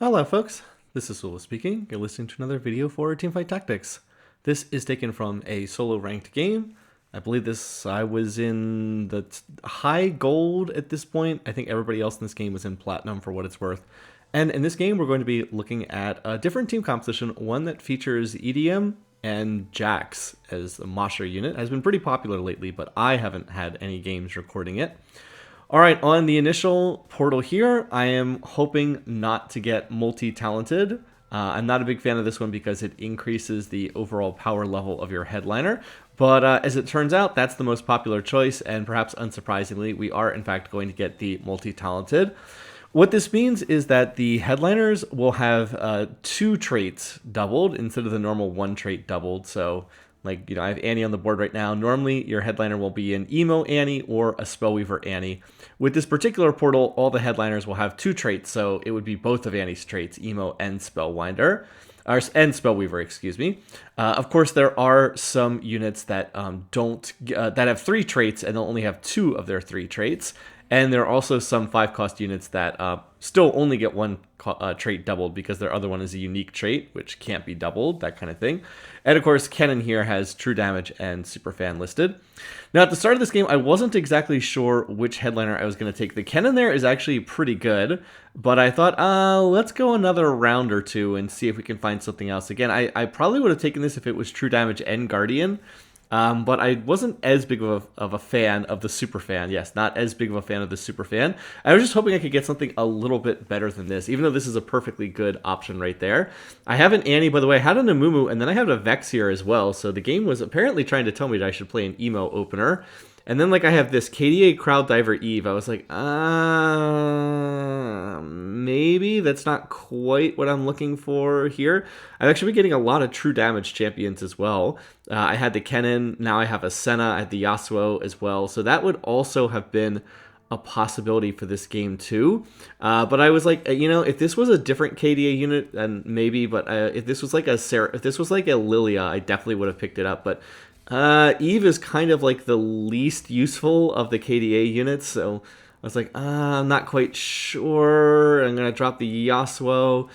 Hello folks, this is Solo speaking. You're listening to another video for Teamfight Tactics. This is taken from a solo ranked game. I believe I was in the high gold at this point. I think everybody else in this game was in platinum for what it's worth. And in this game, we're going to be looking at a different team composition, one that features EDM and Jax as a Mosher unit. It has been pretty popular lately, but I haven't had any games recording it. All right, on the initial portal here, I am hoping not to get multi-talented. I'm not a big fan of this one because it increases the overall power level of your headliner. But as it turns out, that's the most popular choice, and perhaps unsurprisingly, we are in fact going to get the multi-talented. What this means is that the headliners will have 2 traits doubled instead of the normal 1 trait doubled. So, like, I have Annie on the board right now. Normally, your headliner will be an Emo Annie or a Spellweaver Annie. With this particular portal, all the headliners will have 2 traits, so it would be both of Annie's traits, Emo and Spellwinder. And Spellweaver, excuse me. Of course, there are some units that that have 3 traits and they'll only have 2 of their 3 traits. And there are also some 5-cost units that still only get 1 trait doubled because their other one is a unique trait, which can't be doubled, that kind of thing. And of course, Kennen here has True Damage and Superfan listed. Now, at the start of this game, I wasn't exactly sure which headliner I was going to take. The Kennen there is actually pretty good, but I thought, let's go another round or two and see if we can find something else. Again, I probably would have taken this if it was True Damage and Guardian. But I wasn't as big of a fan of the Superfan. Yes, not as big of a fan of the Superfan. I was just hoping I could get something a little bit better than this, even though this is a perfectly good option right there. I have an Annie, by the way. I had an Amumu, and then I have a Vex here as well. So the game was apparently trying to tell me that I should play an Emo opener. And then, I have this KDA Crowd Diver Eve. I was like, maybe that's not quite what I'm looking for here. I've actually been getting a lot of True Damage champions as well. I had the Kennen, now I have a Senna, I had the Yasuo as well. So that would also have been a possibility for this game too. But I was like, if this was a different KDA unit, then maybe. But if this was like a Lilia, I definitely would have picked it up. But Eve is kind of like the least useful of the KDA units, so I was like, I'm not quite sure. I'm going to drop the Yasuo.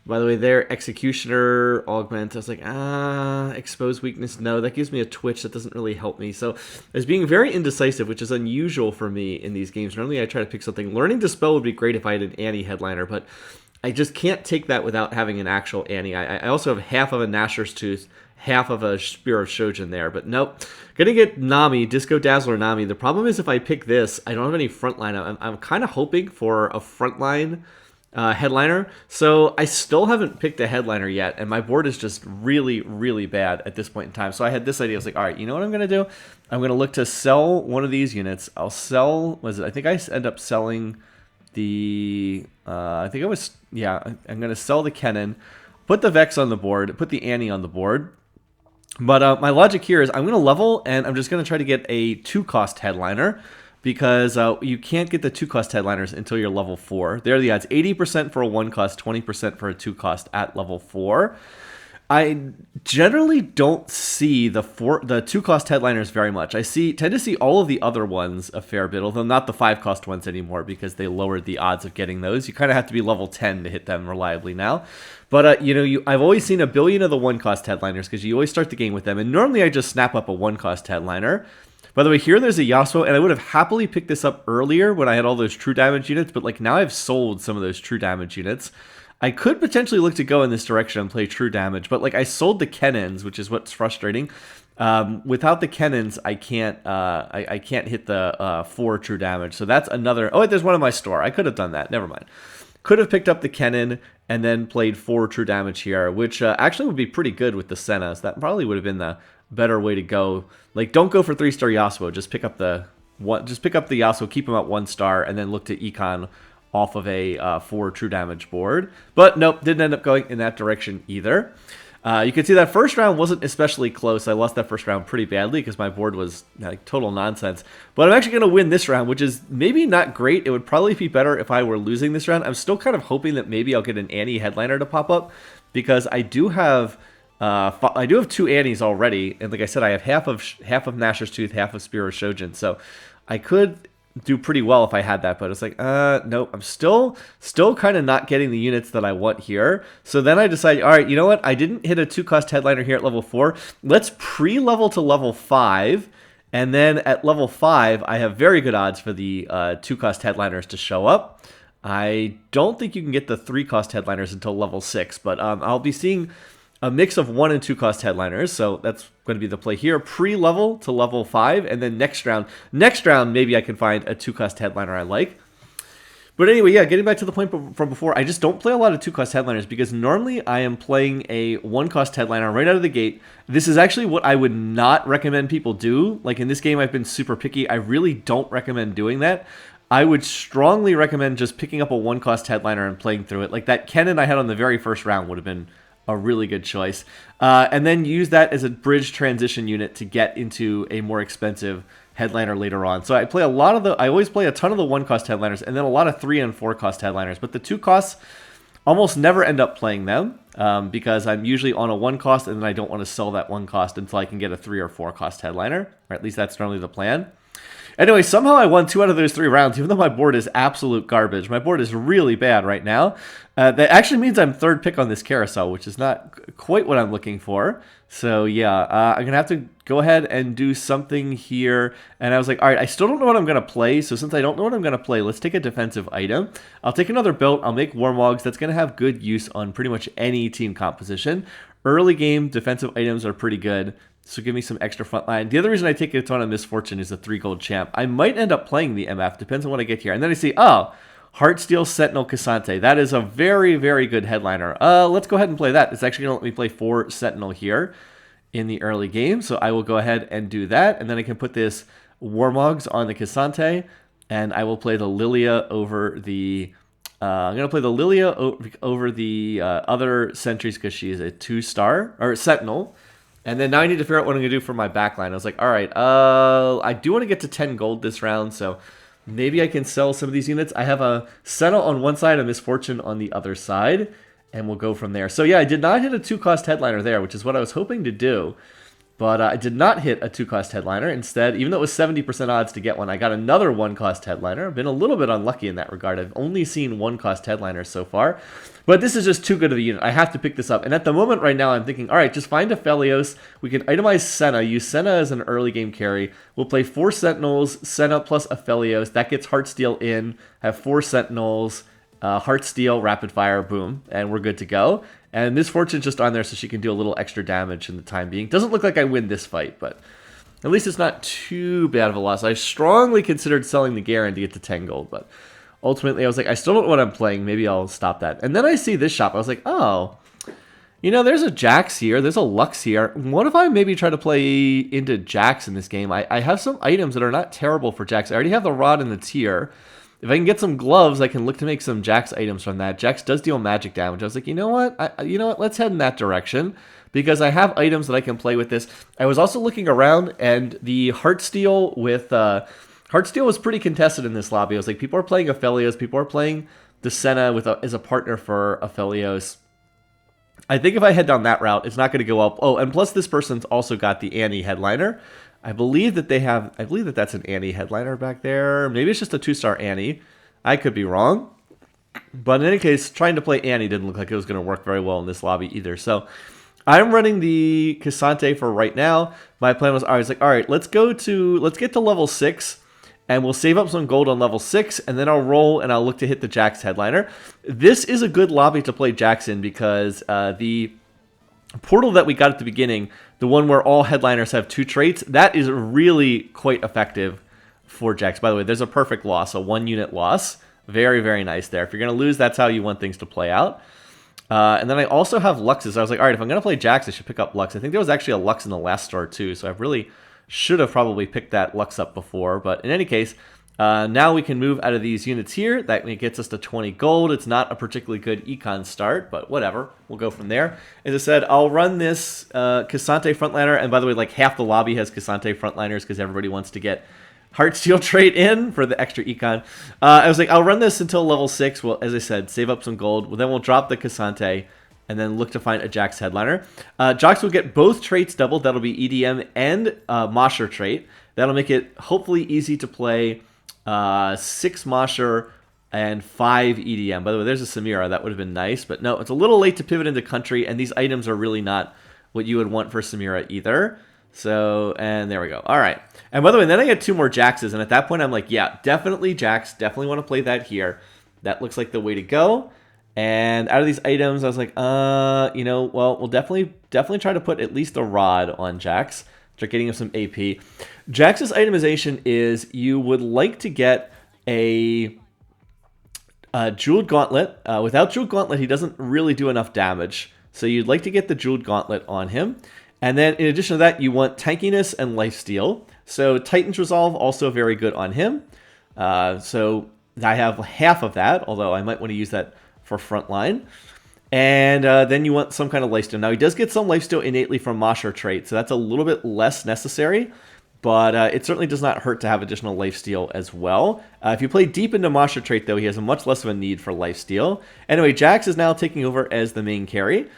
By the way, their Executioner Augment, I was like, Expose Weakness, no, that gives me a Twitch, that doesn't really help me. So I was being very indecisive, which is unusual for me in these games. Normally I try to pick something. Learning Dispel would be great if I had an Annie headliner, but I just can't take that without having an actual Annie. I also have half of a Gnasher's Tooth, half of a Spear of Shojin there, but nope. Gonna get Nami, Disco Dazzler Nami. The problem is if I pick this, I don't have any frontline. I'm kind of hoping for a frontline headliner, so I still haven't picked a headliner yet, and my board is just really, really bad at this point in time. So I had this idea. I was like, all right, you know what I'm gonna do? I'm gonna look to sell one of these units. I'll sell, I think I end up selling the, I'm gonna sell the Kennen, put the Vex on the board, put the Annie on the board. But my logic here is I'm going to level, and I'm just going to try to get a 2-cost headliner, because you can't get the 2-cost headliners until you're level 4. There are the odds: 80% for a 1-cost, 20% for a 2-cost at level 4. I generally don't see the 2-cost headliners very much. I tend to see all of the other ones a fair bit, although not the 5-cost ones anymore because they lowered the odds of getting those. You kind of have to be level 10 to hit them reliably now. But I've always seen a billion of the 1-cost headliners because you always start the game with them. And normally I just snap up a 1-cost headliner. By the way, here there's a Yasuo, and I would have happily picked this up earlier when I had all those True Damage units. But now I've sold some of those True Damage units. I could potentially look to go in this direction and play True Damage, but I sold the Kennens, which is what's frustrating. Without the Kennens, I can't hit the 4 True Damage. So that's another. Oh, wait, there's one in my store. I could have done that. Never mind. Could have picked up the Kennen and then played 4 True Damage here, which actually would be pretty good with the Senna. So that probably would have been the better way to go. Don't go for 3-star Yasuo. Just pick up the Yasuo, keep him at 1-star, and then look to econ off of a 4 True Damage board. But nope, didn't end up going in that direction either. You can see that first round wasn't especially close. I lost that first round pretty badly because my board was total nonsense. But I'm actually going to win this round, which is maybe not great. It would probably be better if I were losing this round. I'm still kind of hoping that maybe I'll get an Annie headliner to pop up, because I do have 2 Annies already, and like I said, I have half of Gnasher's Tooth, half of Spear of Shojin. So I could do pretty well if I had that, but it's like, nope, I'm still kind of not getting the units that I want here. So then I decided, all right, you know what? I didn't hit a 2-cost headliner here at level 4. Let's pre-level to level 5. And then at level 5, I have very good odds for the 2-cost headliners to show up. I don't think you can get the 3-cost headliners until level 6, but I'll be seeing a mix of 1 and 2-cost headliners, so that's going to be the play here. Pre-level to level 5, and then next round maybe I can find a 2-cost headliner I like. But anyway, yeah, getting back to the point from before, I just don't play a lot of 2-cost headliners because normally I am playing a 1-cost headliner right out of the gate. This is actually what I would not recommend people do. Like in this game, I've been super picky. I really don't recommend doing that. I would strongly recommend just picking up a 1-cost headliner and playing through it. Like that cannon I had on the very first round would have been a really good choice. And then use that as a bridge transition unit to get into a more expensive headliner later on. So I always play a ton of the 1-cost headliners and then a lot of 3 and 4-cost headliners. But the 2-costs, almost never end up playing them because I'm usually on a 1-cost and then I don't want to sell that 1-cost until I can get a 3 or 4-cost headliner. Or at least that's normally the plan. Anyway, somehow I won 2 out of those 3 rounds, even though my board is absolute garbage. My board is really bad right now. That actually means I'm 3rd pick on this carousel, which is not quite what I'm looking for. So yeah, I'm going to have to go ahead and do something here. And I was like, all right, I still don't know what I'm going to play. So since I don't know what I'm going to play, let's take a defensive item. I'll take another build. I'll make Warmogs. That's going to have good use on pretty much any team composition. Early game defensive items are pretty good. So give me some extra front line. The other reason I take a ton of Misfortune is a 3 gold champ. I might end up playing the MF. Depends on what I get here. And then I see, oh, Heartsteel Sentinel Cassante. That is a very, very good headliner. Let's go ahead and play that. It's actually going to let me play 4 Sentinel here in the early game. So I will go ahead and do that. And then I can put this Warmogs on the Cassante. And I will play the Lilia over the... I'm going to play the Lilia over the other sentries because she is a 2-star, or Sentinel. And then now I need to figure out what I'm going to do for my backline. I was like, all right, I do want to get to 10 gold this round, so maybe I can sell some of these units. I have a Sentinel on one side, a Misfortune on the other side, and we'll go from there. So yeah, I did not hit a 2-cost headliner there, which is what I was hoping to do. But I did not hit a 2-cost headliner. Instead, even though it was 70% odds to get one, I got another 1-cost headliner. I've been a little bit unlucky in that regard. I've only seen 1-cost headliners so far. But this is just too good of a unit. I have to pick this up. And at the moment right now, I'm thinking, all right, just find a Felios. We can itemize Senna. Use Senna as an early game carry. We'll play 4 Sentinels, Senna plus a Felios. That gets Heartsteel in. Have 4 Sentinels, Heartsteel, Rapid Fire, boom. And we're good to go. And Misfortune's just on there so she can do a little extra damage in the time being. Doesn't look like I win this fight, but at least it's not too bad of a loss. I strongly considered selling the Garen to get to 10 gold, but ultimately I was like, I still don't know what I'm playing. Maybe I'll stop that. And then I see this shop. I was like, oh, you know, there's a Jax here. There's a Lux here. What if I maybe try to play into Jax in this game? I have some items that are not terrible for Jax. I already have the Rod and the Tear. If I can get some gloves, I can look to make some Jax items from that. Jax does deal magic damage. I was like, you know what? Let's head in that direction because I have items that I can play with this. I was also looking around, and the Heartsteel with Heartsteel was pretty contested in this lobby. I was like, people are playing Aphelios, people are playing the Senna as a partner for Aphelios. I think if I head down that route, it's not going to go up. Oh, and plus this person's also got the Annie headliner. I believe that that's an Annie headliner back there. Maybe it's just a 2-star Annie. I could be wrong. But in any case, trying to play Annie didn't look like it was going to work very well in this lobby either. So I'm running the Cassante for right now. My plan was, I was like, all right, let's get to level 6. And we'll save up some gold on level 6. And then I'll roll and I'll look to hit the Jax headliner. This is a good lobby to play Jax in because the portal that we got at the beginning, the one where all headliners have 2 traits, that is really quite effective for Jax. By the way, there's a perfect loss, a 1-unit loss. Very, very nice there. If you're going to lose, that's how you want things to play out. And then I also have Luxes. I was like, all right, if I'm going to play Jax, I should pick up Lux. I think there was actually a Lux in the last store too, so I really should have probably picked that Lux up before. But in any case, now we can move out of these units here. That gets us to 20 gold. It's not a particularly good econ start, but whatever. We'll go from there. As I said, I'll run this Cassante frontliner. And by the way, like half the lobby has Cassante frontliners because everybody wants to get Heartsteel trait in for the extra econ. I was like, I'll run this until level 6. Well, as I said, save up some gold. Well, then we'll drop the Cassante and then look to find a Jax headliner. Jax will get both traits doubled. That'll be EDM and Mosher trait. That'll make it hopefully easy to play 6 Mosher, and 5 EDM. By the way, there's a Samira. That would have been nice, but no, it's a little late to pivot into country, and these items are really not what you would want for Samira either. So, and there we go. All right. And by the way, then I get 2 more Jaxes, and at that point I'm like, yeah, definitely Jax. Definitely want to play that here. That looks like the way to go. And out of these items, I was like, you know, well, we'll definitely try to put at least a rod on Jax. Start getting him some AP. Jax's itemization is you would like to get a Jeweled Gauntlet. Without Jeweled Gauntlet, he doesn't really do enough damage. So you'd like to get the Jeweled Gauntlet on him. And then in addition to that, you want Tankiness and Lifesteal. So Titan's Resolve, also very good on him. So I have half of that, although I might want to use that for frontline. And then you want some kind of lifesteal. Now, he does get some lifesteal innately from Mosher trait, so that's a little bit less necessary, but it certainly does not hurt to have additional lifesteal as well. If you play deep into Mosher trait, though, he has a much less of a need for lifesteal. Anyway, Jax is now taking over as the main carry.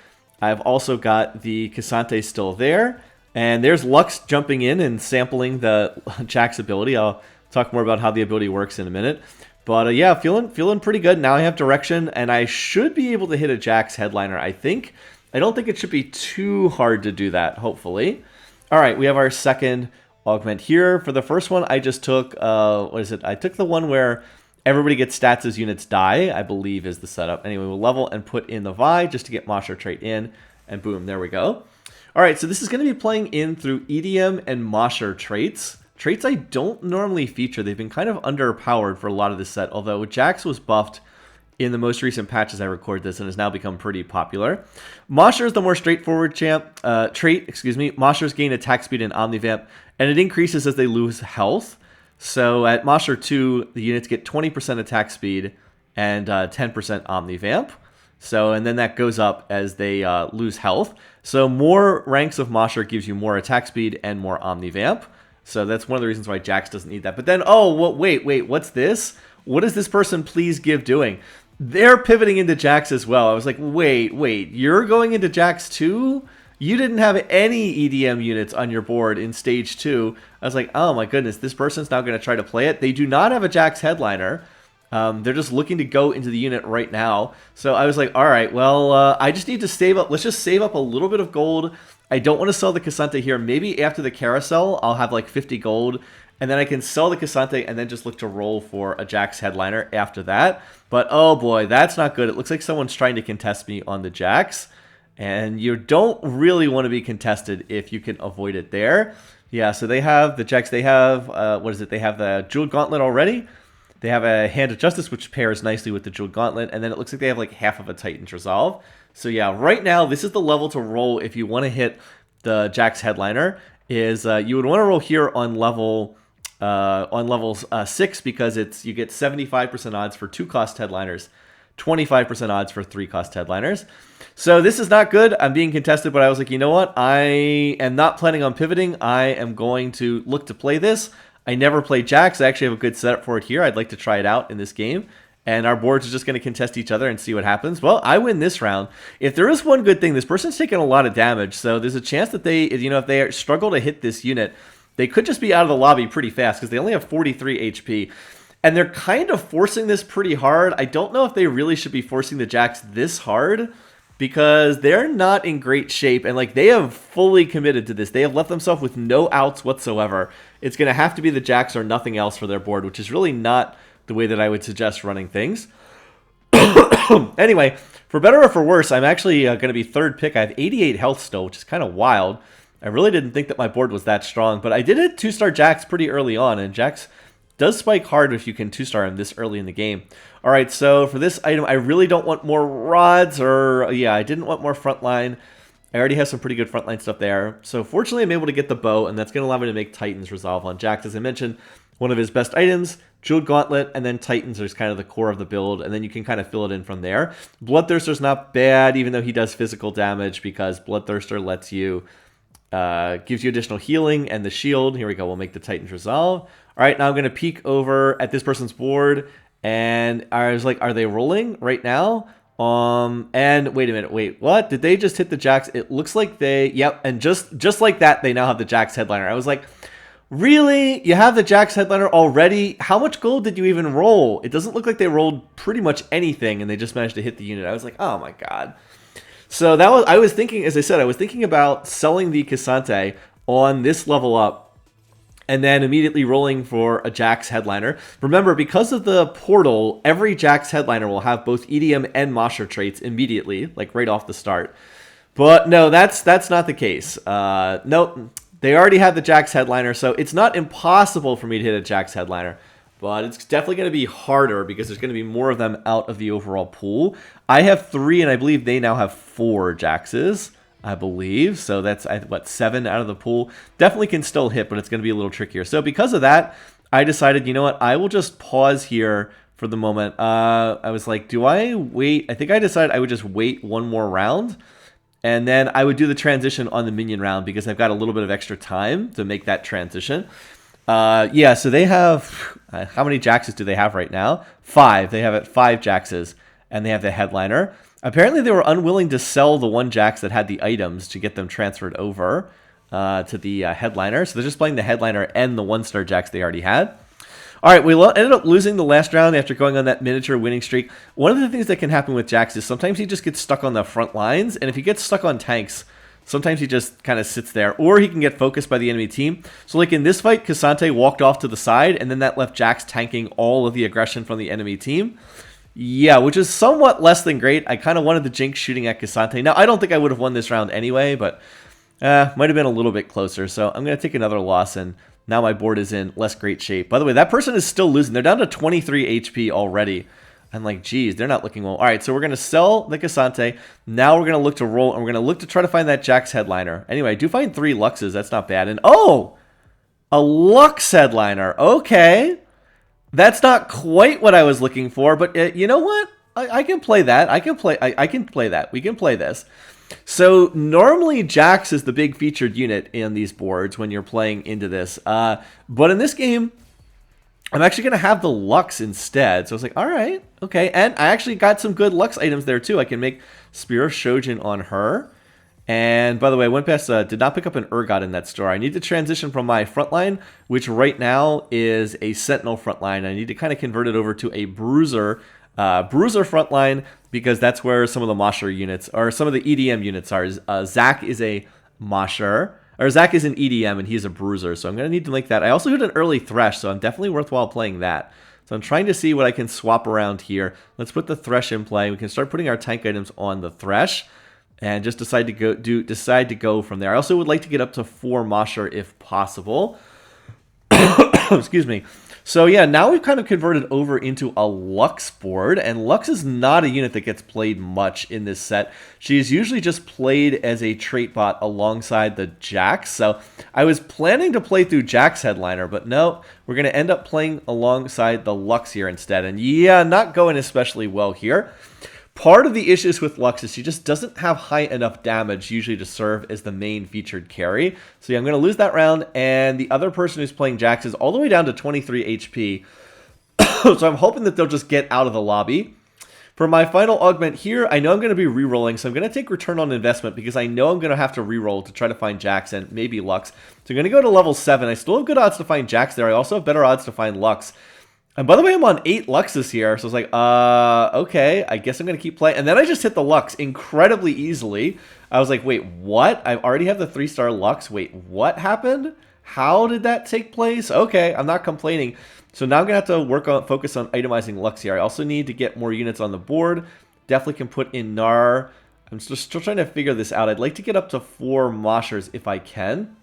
I've also got the Cassante still there, and there's Lux jumping in and sampling the Jax ability. I'll talk more about how the ability works in a minute. But yeah, feeling pretty good. Now I have direction, and I should be able to hit a Jax headliner, I think. I don't think it should be too hard to do that, hopefully. All right, we have our second augment here. For the first one, I just took, what is it? I took the one where everybody gets stats as units die, I believe is the setup. Anyway, we'll level and put in the Vi just to get Mosher trait in, and boom, there we go. All right, so this is going to be playing in through EDM and Mosher traits. Traits I don't normally feature. They've been kind of underpowered for a lot of this set, although Jax was buffed in the most recent patches I record this and has now become pretty popular. Mosher is the more straightforward trait. Moshers gain attack speed and Omnivamp, and it increases as they lose health. So at Mosher 2, the units get 20% attack speed and 10% Omnivamp. So, and then that goes up as they lose health. So more ranks of Mosher gives you more attack speed and more Omnivamp. So that's one of the reasons why Jax doesn't need that. But then, oh, well, wait, what's this? What is this person please give doing? They're pivoting into Jax as well. I was like, wait, you're going into Jax too? You didn't have any EDM units on your board in stage 2. I was like, oh my goodness, this person's now going to try to play it. They do not have a Jax headliner. They're just looking to go into the unit right now. So I was like, all right, well, I just need to save up. Let's just save up a little bit of gold. I don't want to sell the Cassante here. Maybe after the carousel, I'll have like 50 gold, and then I can sell the Cassante and then just look to roll for a Jax headliner after that. But oh boy, that's not good. It looks like someone's trying to contest me on the Jax, and you don't really want to be contested if you can avoid it there. Yeah, so they have the Jax. They have, what is it? They have the Jeweled Gauntlet already. They have a Hand of Justice, which pairs nicely with the Jeweled Gauntlet, and then it looks like they have like half of a Titan's Resolve. So yeah, right now, this is the level to roll if you want to hit the Jax headliner, is you would want to roll here on level 6, because you get 75% odds for 2-cost headliners, 25% odds for 3-cost headliners. So this is not good. I'm being contested, but I was like, you know what? I am not planning on pivoting. I am going to look to play this. I never played Jax. I actually have a good setup for it here. I'd like to try it out in this game. And our boards are just going to contest each other and see what happens. Well, I win this round. If there is one good thing, this person's taking a lot of damage. So there's a chance that they, if they struggle to hit this unit, they could just be out of the lobby pretty fast because they only have 43 HP. And they're kind of forcing this pretty hard. I don't know if they really should be forcing the Jax this hard, because they're not in great shape, and like they have fully committed to this. They have left themselves with no outs whatsoever. It's going to have to be the Jax or nothing else for their board, which is really not the way that I would suggest running things. Anyway, for better or for worse, I'm actually going to be third pick. I have 88 health still, which is kind of wild. I really didn't think that my board was that strong, but I did hit 2-star Jax pretty early on, and Jax does spike hard if you can 2-star him this early in the game. All right, so for this item, I really don't want more rods, or yeah, I didn't want more frontline. I already have some pretty good frontline stuff there. So fortunately, I'm able to get the bow, and that's going to allow me to make Titan's Resolve on Jax. As I mentioned, one of his best items, Jeweled Gauntlet, and then Titans is kind of the core of the build, and then you can kind of fill it in from there. Bloodthirster's not bad, even though he does physical damage, because Bloodthirster lets you, gives you additional healing and the shield. Here we go, we'll make the Titan's Resolve. All right, now I'm going to peek over at this person's board, and I was like, are they rolling right now? And wait a minute, wait, what? Did they just hit the Jax? It looks like they, yep, and just like that, they now have the Jax headliner. I was like, Really? You have the Jax headliner already? How much gold did you even roll? It doesn't look like they rolled pretty much anything and they just managed to hit the unit. I was like, oh my god. So that was, I was thinking, as I said, I was thinking about selling the Cassante on this level up and then immediately rolling for a Jax headliner. Remember, because of the portal, every Jax headliner will have both EDM and Mosher traits immediately, like right off the start. But no, that's not the case. Nope. They already have the Jax headliner, so it's not impossible for me to hit a Jax headliner. But it's definitely going to be harder because there's going to be more of them out of the overall pool. I have 3, and I believe they now have 4 Jaxes, I believe. So that's, what, 7 out of the pool. Definitely can still hit, but it's going to be a little trickier. So because of that, I decided, you know what, I will just pause here for the moment. I was like, do I wait? I think I decided I would just wait one more round. And then I would do the transition on the minion round because I've got a little bit of extra time to make that transition. Yeah, so they have... how many Jaxes do they have right now? 5. They have 5 Jaxes, and they have the headliner. Apparently, they were unwilling to sell the 1 Jax that had the items to get them transferred over to the headliner. So they're just playing the headliner and the 1-star Jax they already had. All right, we ended up losing the last round after going on that miniature winning streak. One of the things that can happen with Jax is sometimes he just gets stuck on the front lines, and if he gets stuck on tanks, sometimes he just kind of sits there, or he can get focused by the enemy team. So like in this fight, Cassante walked off to the side, and then that left Jax tanking all of the aggression from the enemy team. Yeah, which is somewhat less than great. I kind of wanted the Jinx shooting at Cassante. Now, I don't think I would have won this round anyway, but might have been a little bit closer. So I'm going to take another loss, and now my board is in less great shape. By the way, that person is still losing. They're down to 23 HP already. I'm like, geez, they're not looking well. All right, so we're going to sell the Cassante. Now we're going to look to roll, and we're going to look to try to find that Jax headliner. Anyway, I do find 3 Luxes. That's not bad. And, oh, a Lux headliner. Okay. That's not quite what I was looking for, but you know what? I can play that. I can play that. We can play this. So normally Jax is the big featured unit in these boards when you're playing into this. But in this game, I'm actually going to have the Lux instead. So I was like, all right, okay. And I actually got some good Lux items there too. I can make Spear of Shojin on her. And by the way, I went past, did not pick up an Urgot in that store. I need to transition from my front line, which right now is a Sentinel front line. I need to kind of convert it over to a Bruiser front line, because that's where some of the Mosher units, or some of the EDM units are. Zac is a Mosher, or Zac is an EDM, and he's a Bruiser, so I'm going to need to make that. I also hit an early Thresh, so I'm definitely worthwhile playing that. So I'm trying to see what I can swap around here. Let's put the Thresh in play. We can start putting our tank items on the Thresh, and just decide to go from there. I also would like to get up to 4 Mosher if possible. Excuse me. So yeah, now we've kind of converted over into a Lux board, and Lux is not a unit that gets played much in this set. She is usually just played as a trait bot alongside the Jax. So I was planning to play through Jax Headliner, but no, we're going to end up playing alongside the Lux here instead. And yeah, not going especially well here. Part of the issues with Lux is she just doesn't have high enough damage usually to serve as the main featured carry. So yeah, I'm going to lose that round, and the other person who's playing Jax is all the way down to 23 HP. So I'm hoping that they'll just get out of the lobby. For my final augment here, I know I'm going to be re-rolling, so I'm going to take return on investment because I know I'm going to have to re-roll to try to find Jax and maybe Lux. So I'm going to go to level 7. I still have good odds to find Jax there. I also have better odds to find Lux. And by the way, I'm on 8 Luxes here, so I was like, okay, I guess I'm going to keep playing. And then I just hit the Lux incredibly easily. I was like, wait, what? I already have the 3-star Lux. Wait, what happened? How did that take place? Okay, I'm not complaining. So now I'm going to have to focus on itemizing Lux here. I also need to get more units on the board. Definitely can put in Gnar. I'm still trying to figure this out. I'd like to get up to 4 Moshers if I can.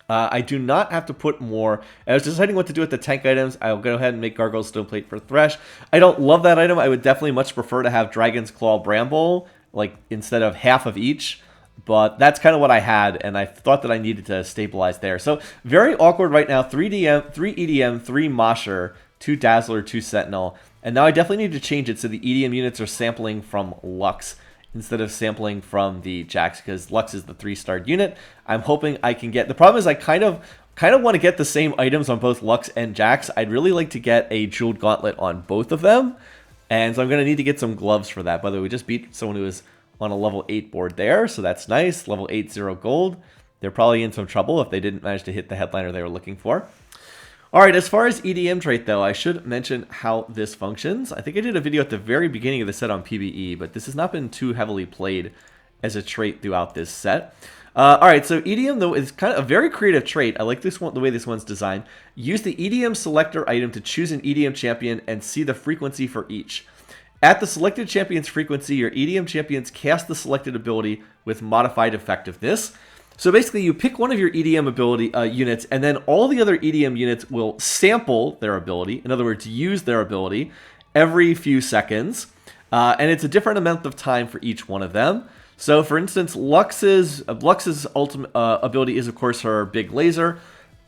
I do not have to put more. I was deciding what to do with the tank items. I'll go ahead and make Gargoyle Stoneplate for Thresh. I don't love that item. I would definitely much prefer to have Dragon's Claw Bramble, like instead of half of each. But that's kind of what I had, and I thought that I needed to stabilize there. So very awkward right now. 3 EDM, 3 Mosher, 2 Dazzler, 2 Sentinel. And now I definitely need to change it so the EDM units are sampling from Lux instead of sampling from the Jax, because Lux is the 3-starred unit. I'm hoping I can get... The problem is I kind of want to get the same items on both Lux and Jax. I'd really like to get a Jeweled Gauntlet on both of them, and so I'm going to need to get some gloves for that. By the way, we just beat someone who was on a level 8 board there, so that's nice. Level 8, 0 gold. they're probably in some trouble if they didn't manage to hit the headliner they were looking for. All right, as far as EDM trait, though, I should mention how this functions. I think I did a video at the very beginning of the set on PvE, but this has not been too heavily played as a trait throughout this set. All right, so EDM, though, is kind of a very creative trait. I like this one, the way this one's designed. Use the EDM selector item to choose an EDM champion and see the frequency for each. At the selected champion's frequency, your EDM champions cast the selected ability with modified effectiveness. So basically, you pick one of your EDM ability units, and then all the other EDM units will sample their ability. In other words, use their ability every few seconds. And it's a different amount of time for each one of them. So, for instance, Lux's ultimate ability is, of course, her big laser.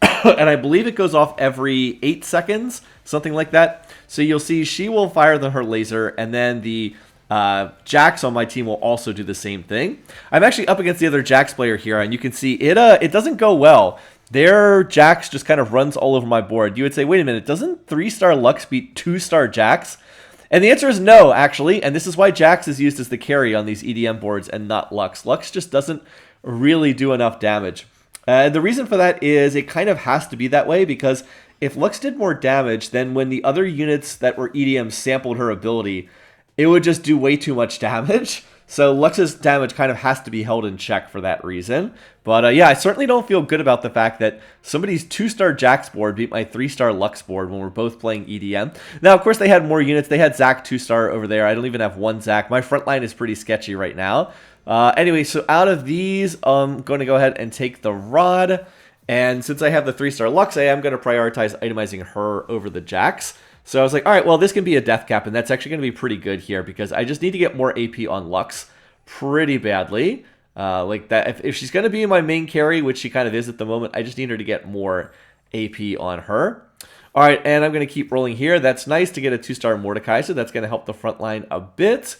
And I believe it goes off every 8 seconds, something like that. So you'll see she will fire her laser, and then the Jax on my team will also do the same thing. I'm actually up against the other Jax player here, and you can see it doesn't go well. Their Jax just kind of runs all over my board. You would say, wait a minute, doesn't 3-star Lux beat 2-star Jax? And the answer is no, actually, and this is why Jax is used as the carry on these EDM boards and not Lux. Lux just doesn't really do enough damage. The reason for that is it kind of has to be that way, because if Lux did more damage, then when the other units that were EDM sampled her ability, it would just do way too much damage. So Lux's damage kind of has to be held in check for that reason. But yeah, I certainly don't feel good about the fact that somebody's 2-star Jax board beat my 3-star Lux board when we're both playing EDM. Now, of course, they had more units. They had Zac 2-star over there. I don't even have one Zac. My front line is pretty sketchy right now. Anyway, so out of these, I'm going to go ahead and take the Rod. And since I have the 3-star Lux, I am going to prioritize itemizing her over the Jax. So I was like, all right, well, this can be a death cap, and that's actually going to be pretty good here because I just need to get more AP on Lux pretty badly. Like that, if she's going to be my main carry, which she kind of is at the moment, I just need her to get more AP on her. All right, and I'm going to keep rolling here. That's nice to get a 2-star Mordecai, so that's going to help the front line a bit.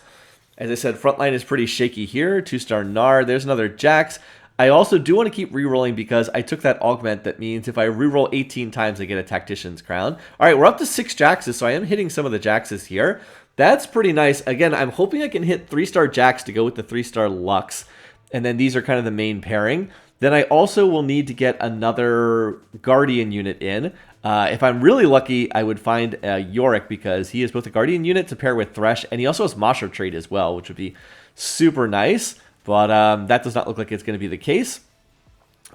As I said, front line is pretty shaky here. 2-star Gnar. There's another Jax. I also do want to keep rerolling because I took that augment. That means if I reroll 18 times, I get a Tactician's Crown. All right, we're up to 6 Jaxes, so I am hitting some of the Jaxes here. That's pretty nice. Again, I'm hoping I can hit 3-star Jax to go with the 3-star Lux, and then these are kind of the main pairing. Then I also will need to get another Guardian unit in. If I'm really lucky, I would find Yorick because he is both a Guardian unit to pair with Thresh, and he also has Masha trait as well, which would be super nice. But that does not look like it's going to be the case.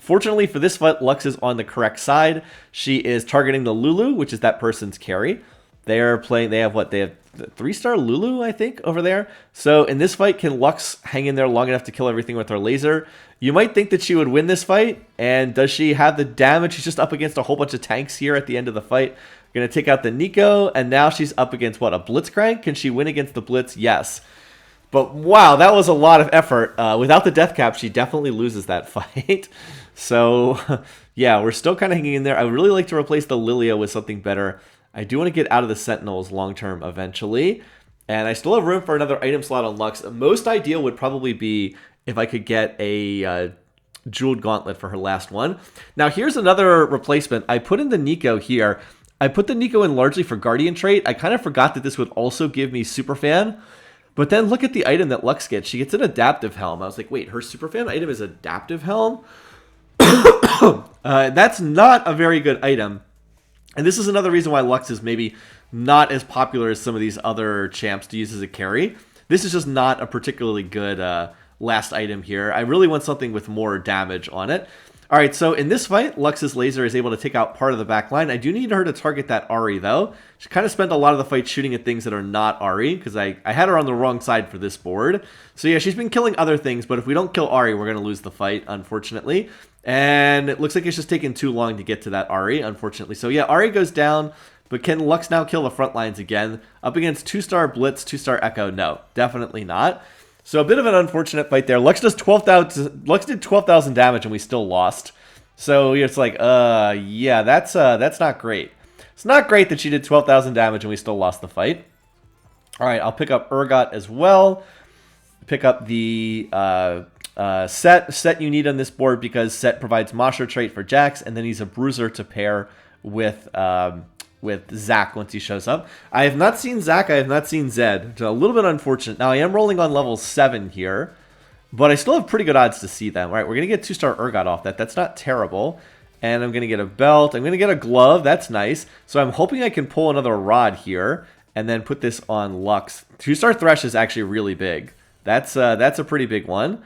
Fortunately for this fight, Lux is on the correct side. She is targeting the Lulu, which is that person's carry. They have 3-star Lulu, I think, over there. So in this fight, can Lux hang in there long enough to kill everything with her laser? You might think that she would win this fight. And does she have the damage? She's just up against a whole bunch of tanks here at the end of the fight. Going to take out the Nico, and now she's up against, what, a Blitzcrank? Can she win against the Blitz? Yes. But wow, that was a lot of effort. Without the death cap, she definitely loses that fight. So yeah, we're still kind of hanging in there. I would really like to replace the Lilia with something better. I do want to get out of the Sentinels long term eventually. And I still have room for another item slot on Lux. Most ideal would probably be if I could get a Jeweled Gauntlet for her last one. Now here's another replacement. I put in the Nico here. I put the Nico in largely for Guardian trait. I kind of forgot that this would also give me Superfan. But then look at the item that Lux gets. She gets an Adaptive Helm. I was like, wait, her Superfan item is Adaptive Helm? That's not a very good item. And this is another reason why Lux is maybe not as popular as some of these other champs to use as a carry. This is just not a particularly good last item here. I really want something with more damage on it. All right, so in this fight, Lux's laser is able to take out part of the back line. I do need her to target that Ahri, though. She kind of spent a lot of the fight shooting at things that are not Ahri, because I had her on the wrong side for this board. So yeah, she's been killing other things, but if we don't kill Ahri, we're going to lose the fight, unfortunately. And it looks like it's just taking too long to get to that Ahri, unfortunately. So yeah, Ahri goes down, but can Lux now kill the front lines again? Up against 2-star Blitz, 2-star Echo? No, definitely not. So a bit of an unfortunate fight there. Lux did 12,000 damage and we still lost. So it's like, yeah, that's not great. It's not great that she did 12,000 damage and we still lost the fight. All right, I'll pick up Urgot as well. Pick up the Set you need on this board because Set provides Masha trait for Jax, and then he's a bruiser to pair with Zac once he shows up. I have not seen Zac. I have not seen Zed. It's a little bit unfortunate. Now, I am rolling on level 7 here. but I still have pretty good odds to see them. All right, we're going to get 2-star Urgot off that. That's not terrible. And I'm going to get a belt. I'm going to get a glove. That's nice. So I'm hoping I can pull another rod here and then put this on Lux. 2-star Thresh is actually really big. That's a pretty big one.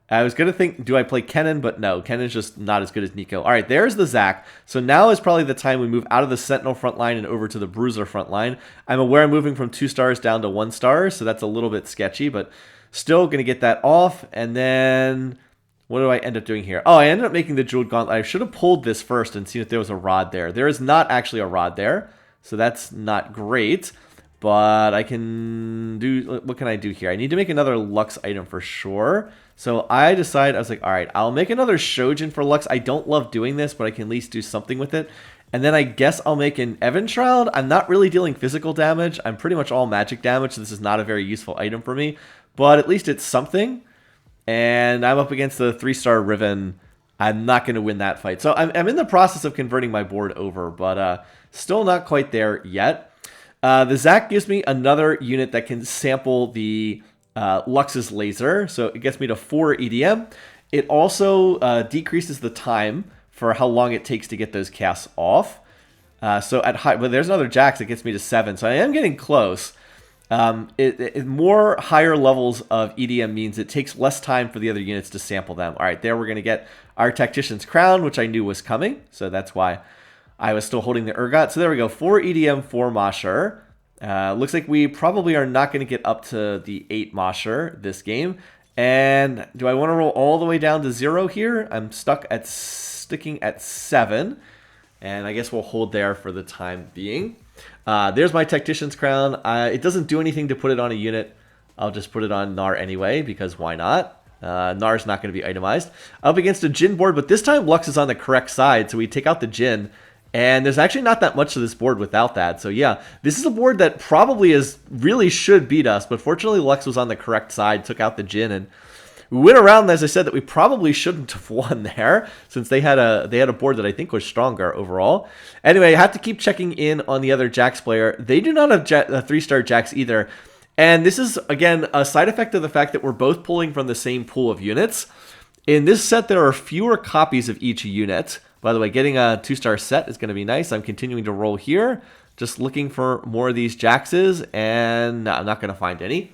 I was going to think, do I play Kennen? But no, Kennen's just not as good as Nico. All right, there's the Zac. So now is probably the time we move out of the Sentinel front line and over to the Bruiser front line. I'm aware I'm moving from 2 stars down to 1 star, so that's a little bit sketchy, but still going to get that off. And then what do I end up doing here? Oh, I ended up making the Jeweled Gauntlet. I should have pulled this first and seen if there was a rod there. There is not actually a rod there, so that's not great. But I can do, what can I do here? I need to make another Lux item for sure. So I decided, I was like, all right, I'll make another Shojin for Lux. I don't love doing this, but I can at least do something with it. And then I guess I'll make an Evan Shroud. I'm not really dealing physical damage. I'm pretty much all magic damage, so this is not a very useful item for me. But at least it's something. And I'm up against the 3-star Riven. I'm not going to win that fight. So I'm in the process of converting my board over, but still not quite there yet. The Zac gives me another unit that can sample the Lux's laser, so it gets me to 4 EDM. It also decreases the time for how long it takes to get those casts off. So at high, but there's another Jax that gets me to 7, so I am getting close. More higher levels of EDM means it takes less time for the other units to sample them. All right, there we're going to get our Tactician's Crown, which I knew was coming, so that's why I was still holding the Urgot. So there we go, 4 EDM, 4 Mosher. Looks like we probably are not going to get up to the 8 Mosher this game. And do I want to roll all the way down to 0 here? I'm sticking at 7. And I guess we'll hold there for the time being. There's my Tactician's Crown. It doesn't do anything to put it on a unit. I'll just put it on Gnar anyway, because why not? Gnar's not going to be itemized. Up against a Jhin board, but this time Lux is on the correct side, so we take out the Jhin. And there's actually not that much to this board without that. So yeah, this is a board that probably really should beat us. But fortunately, Lux was on the correct side, took out the Jhin, and we went around, as I said, that we probably shouldn't have won there, since they had a board that I think was stronger overall. Anyway, I have to keep checking in on the other Jax player. They do not have a 3-star Jax either. And this is, again, a side effect of the fact that we're both pulling from the same pool of units. In this set, there are fewer copies of each unit. By the way, getting a 2-star set is going to be nice. I'm continuing to roll here, just looking for more of these Jaxes, and no, I'm not going to find any.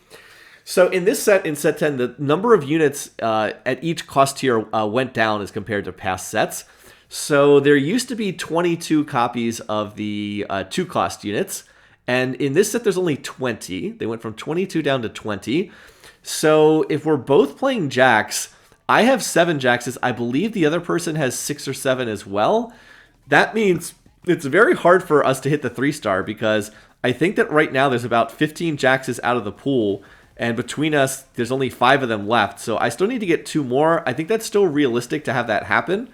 So in this set, in set 10, the number of units at each cost tier went down as compared to past sets. So there used to be 22 copies of the 2-cost units, and in this set there's only 20. They went from 22 down to 20. So if we're both playing Jax, I have 7 Jaxes. I believe the other person has 6 or 7 as well. That means it's very hard for us to hit the 3-star, because I think that right now there's about 15 Jaxes out of the pool, and between us, there's only 5 of them left. So I still need to get 2 more. I think that's still realistic to have that happen,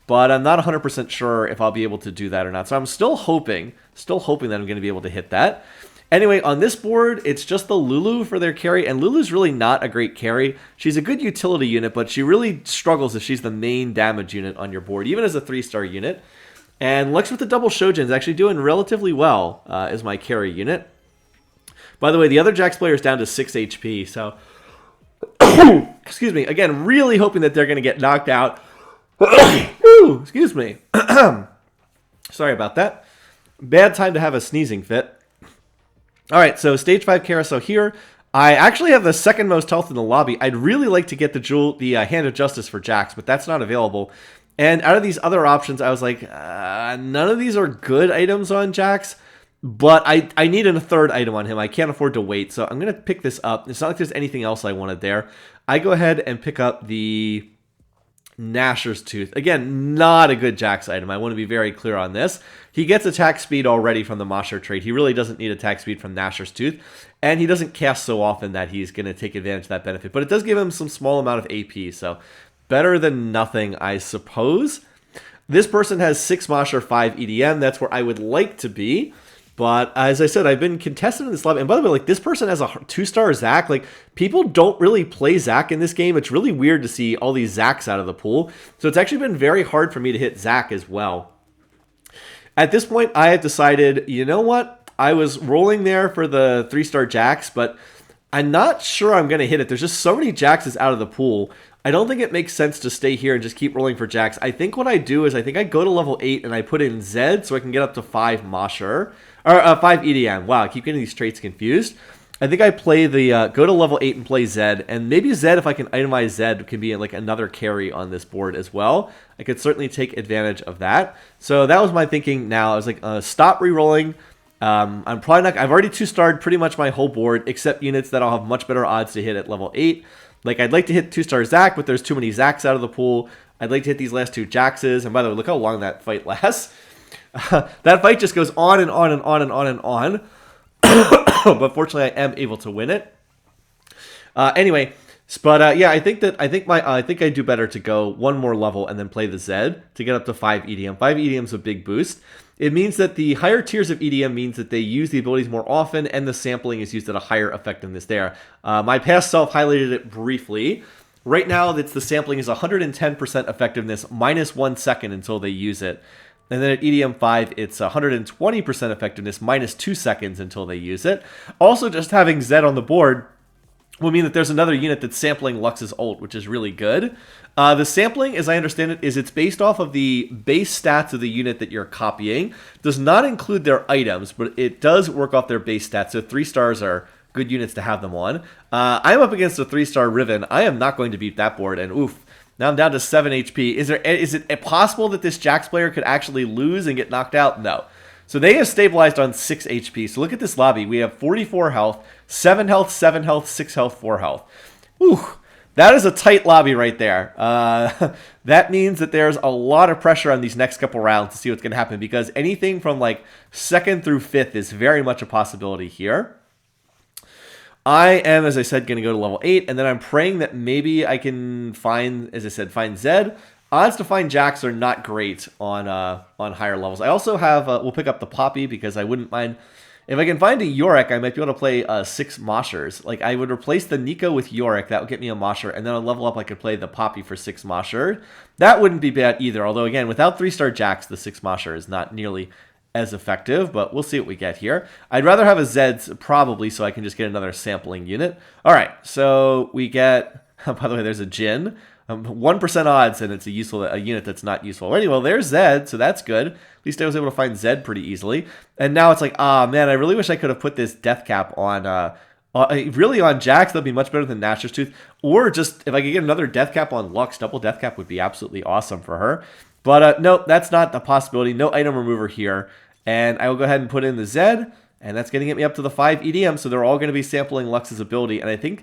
but I'm not 100% sure if I'll be able to do that or not. So I'm still hoping that I'm going to be able to hit that. Anyway, on this board, it's just the Lulu for their carry, and Lulu's really not a great carry. She's a good utility unit, but she really struggles if she's the main damage unit on your board, even as a 3-star unit. And Lux with the double Shojin is actually doing relatively well as my carry unit. By the way, the other Jax player is down to 6 HP, so excuse me. Again, really hoping that they're going to get knocked out. Ooh, excuse me. Sorry about that. Bad time to have a sneezing fit. All right, so stage 5 carousel here. I actually have the second most health in the lobby. I'd really like to get the Hand of Justice for Jax, but that's not available. And out of these other options, I was like, none of these are good items on Jax, but I need a third item on him. I can't afford to wait, so I'm going to pick this up. It's not like there's anything else I wanted there. I go ahead and pick up the Gnasher's Tooth. Again, not a good Jax item. I want to be very clear on this. He gets attack speed already from the Mosher trait. He really doesn't need attack speed from Gnasher's Tooth. And he doesn't cast so often that he's going to take advantage of that benefit. But it does give him some small amount of AP. So better than nothing, I suppose. This person has 6 Mosher, 5 EDM. That's where I would like to be. But as I said, I've been contested in this lobby. And by the way, like, this person has a 2-star Zac. Like, people don't really play Zac in this game. It's really weird to see all these Zacs out of the pool. So it's actually been very hard for me to hit Zac as well. At this point, I have decided, you know what? I was rolling there for the 3-star Jax, but I'm not sure I'm going to hit it. There's just so many Jaxes out of the pool. I don't think it makes sense to stay here and just keep rolling for Jax. I think what I do is I think I go to level 8 and I put in Zed so I can get up to 5 Mosher. Or 5 EDM. Wow, I keep getting these traits confused. I think I play the, go to level 8 and play Zed, and maybe Zed, if I can itemize Zed, can be like another carry on this board as well. I could certainly take advantage of that. So that was my thinking now. I was like, stop re-rolling. I'm probably not, I've already 2-starred pretty much my whole board, except units that I'll have much better odds to hit at level 8. Like, I'd like to hit 2-star Zac, but there's too many Zacs out of the pool. I'd like to hit these last 2 Jaxes, and by the way, look how long that fight lasts. That fight just goes on and on and on and on and on. But fortunately, I am able to win it. Anyway, but yeah, I think I do better to go one more level and then play the Zed to get up to 5 EDM. 5 EDM is a big boost. It means that the higher tiers of EDM means that they use the abilities more often, and the sampling is used at a higher effectiveness there. My past self highlighted it briefly. Right now, the sampling is 110% effectiveness, minus 1 second until they use it. And then at EDM 5, it's 120% effectiveness, minus 2 seconds until they use it. Also, just having Zed on the board will mean that there's another unit that's sampling Lux's ult, which is really good. The sampling, as I understand it, is it's based off of the base stats of the unit that you're copying. Does not include their items, but it does work off their base stats. So 3 stars are good units to have them on. I'm up against a 3-star Riven. I am not going to beat that board, and oof. Now I'm down to 7 HP. Is it possible that this Jax player could actually lose and get knocked out? No. So they have stabilized on 6 HP. So look at this lobby. We have 44 health, 7 health, 7 health, 6 health, 4 health. Ooh, that is a tight lobby right there. That means that there's a lot of pressure on these next couple rounds to see what's going to happen, because anything from like 2nd through 5th is very much a possibility here. I am, as I said, going to go to level 8, and then I'm praying that maybe I can find, as I said, find Zed. Odds to find Jax are not great on higher levels. I also have, we'll pick up the Poppy, because I wouldn't mind, if I can find a Yorick, I might be able to play 6 Moshers. Like, I would replace the Nico with Yorick, that would get me a Mosher, and then on level up I could play the Poppy for 6 Mosher. That wouldn't be bad either, although again, without 3-star Jax, the 6 Mosher is not nearly as effective, but we'll see what we get here. I'd rather have a Zeds probably, so I can just get another sampling unit. All right, so we get, by the way, there's a Jhin. 1% odds, and it's a unit that's not useful. Anyway, well, there's Zed, so that's good. At least I was able to find Zed pretty easily. And now it's like, ah, man, I really wish I could have put this death cap on, really on Jax. That'd be much better than Nashor's Tooth. Or just, if I could get another death cap on Lux, double death cap would be absolutely awesome for her. But no, that's not a possibility. No item remover here. And I will go ahead and put in the Zed, and that's going to get me up to the 5 EDM, so they're all going to be sampling Lux's ability. And I think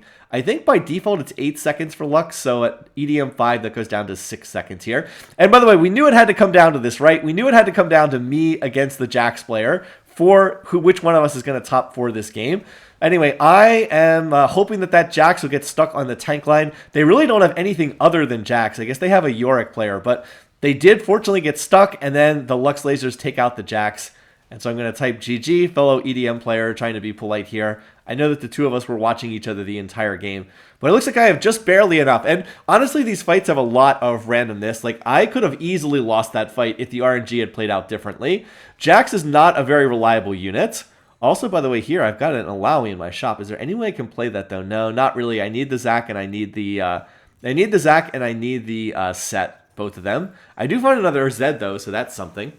by default it's 8 seconds for Lux, so at EDM 5 that goes down to 6 seconds here. And by the way, we knew it had to come down to this, right? We knew it had to come down to me against the Jax player for which one of us is going to top 4 this game. Anyway, I am hoping that Jax will get stuck on the tank line. They really don't have anything other than Jax. I guess they have a Yorick player, but they did fortunately get stuck, and then the Lux lasers take out the Jax. And so I'm going to type GG, fellow EDM player, trying to be polite here. I know that the two of us were watching each other the entire game, but it looks like I have just barely enough. And honestly, these fights have a lot of randomness. Like, I could have easily lost that fight if the RNG had played out differently. Jax is not a very reliable unit. Also, by the way, here, I've got an Alawi in my shop. Is there any way I can play that, though? No, not really. I need the Zac, and I need the, set. Both of them. I do find another Zed, though, so that's something.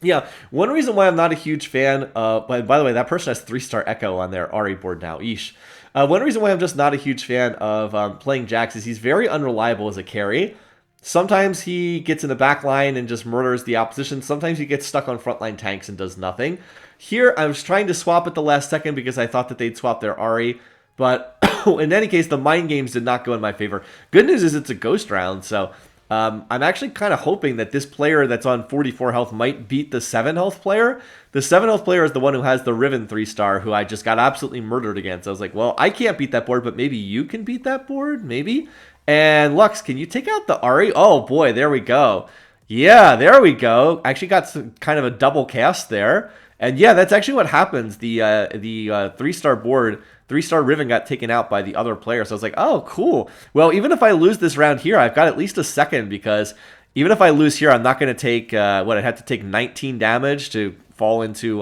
Yeah, one reason why I'm not a huge fan of, by the way, that person has 3-star Echo on their RE board now, eesh. One reason why I'm just not a huge fan of playing Jax is he's very unreliable as a carry. Sometimes he gets in the back line and just murders the opposition. Sometimes he gets stuck on frontline tanks and does nothing. Here, I was trying to swap at the last second because I thought that they'd swap their RE, but in any case, the mind games did not go in my favor. Good news is it's a ghost round, so I'm actually kind of hoping that this player that's on 44 health might beat the 7 health player. The 7 health player is the one who has the Riven 3-star, who I just got absolutely murdered against. I was like, well, I can't beat that board, but maybe you can beat that board? Maybe? And Lux, can you take out the Ari? Oh boy, there we go. Yeah, there we go. Actually got some kind of a double cast there. And yeah, that's actually what happens. The 3-star board, 3-star Riven got taken out by the other player. So I was like, oh, cool. Well, even if I lose this round here, I've got at least a second, because even if I lose here, I'm not going to take, I'd have to take 19 damage to fall into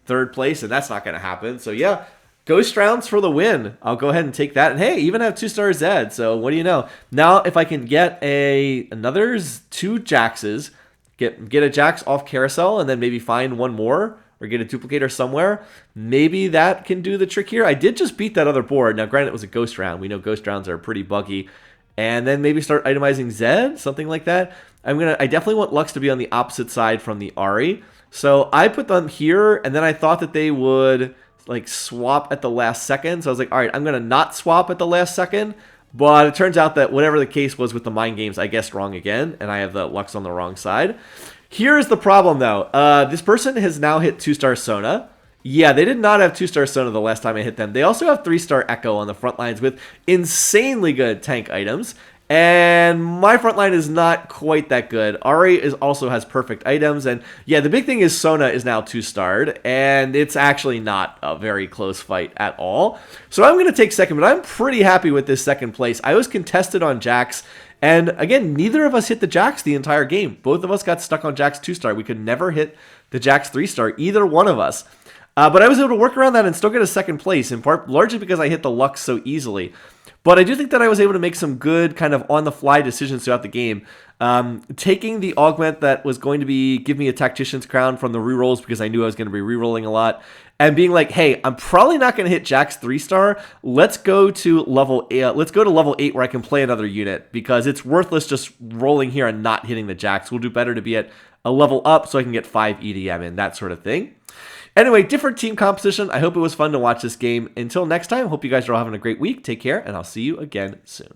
3rd place, and that's not going to happen. So yeah, Ghost rounds for the win. I'll go ahead and take that. And hey, even have 2-star Zed. So what do you know? Now if I can get another 2 Jaxes, get a Jax off carousel, and then maybe find one more or get a duplicator somewhere, maybe that can do the trick here. I did just beat that other board. Now granted it was a ghost round. We know ghost rounds are pretty buggy. And then maybe start itemizing Zed, something like that. I definitely want Lux to be on the opposite side from the Ahri. So I put them here, and then I thought that they would like swap at the last second. So I was like, all right, I'm going to not swap at the last second. But it turns out that whatever the case was with the mind games, I guessed wrong again, and I have the Lux on the wrong side. Here's the problem, though. This person has now hit 2-star Sona. Yeah, they did not have 2-star Sona the last time I hit them. They also have 3-star Echo on the front lines with insanely good tank items. And my front line is not quite that good. Ahri also has perfect items. And yeah, the big thing is Sona is now 2-starred. And it's actually not a very close fight at all. So I'm going to take second, but I'm pretty happy with this second place. I was contested on Jax. And again, neither of us hit the Jax the entire game. Both of us got stuck on Jax 2-star. We could never hit the Jax 3-star, either one of us. But I was able to work around that and still get a second place, in part largely because I hit the Lux so easily. But I do think that I was able to make some good kind of on-the-fly decisions throughout the game. Taking the augment that was going to give me a Tactician's Crown from the rerolls because I knew I was going to be rerolling a lot. And being like, hey, I'm probably not going to hit Jax 3-star. Let's go to level 8. Let's go to level 8 where I can play another unit because it's worthless just rolling here and not hitting the Jax. We'll do better to be at a level up so I can get 5 EDM in, that sort of thing. Anyway, different team composition. I hope it was fun to watch this game. Until next time, hope you guys are all having a great week. Take care, and I'll see you again soon.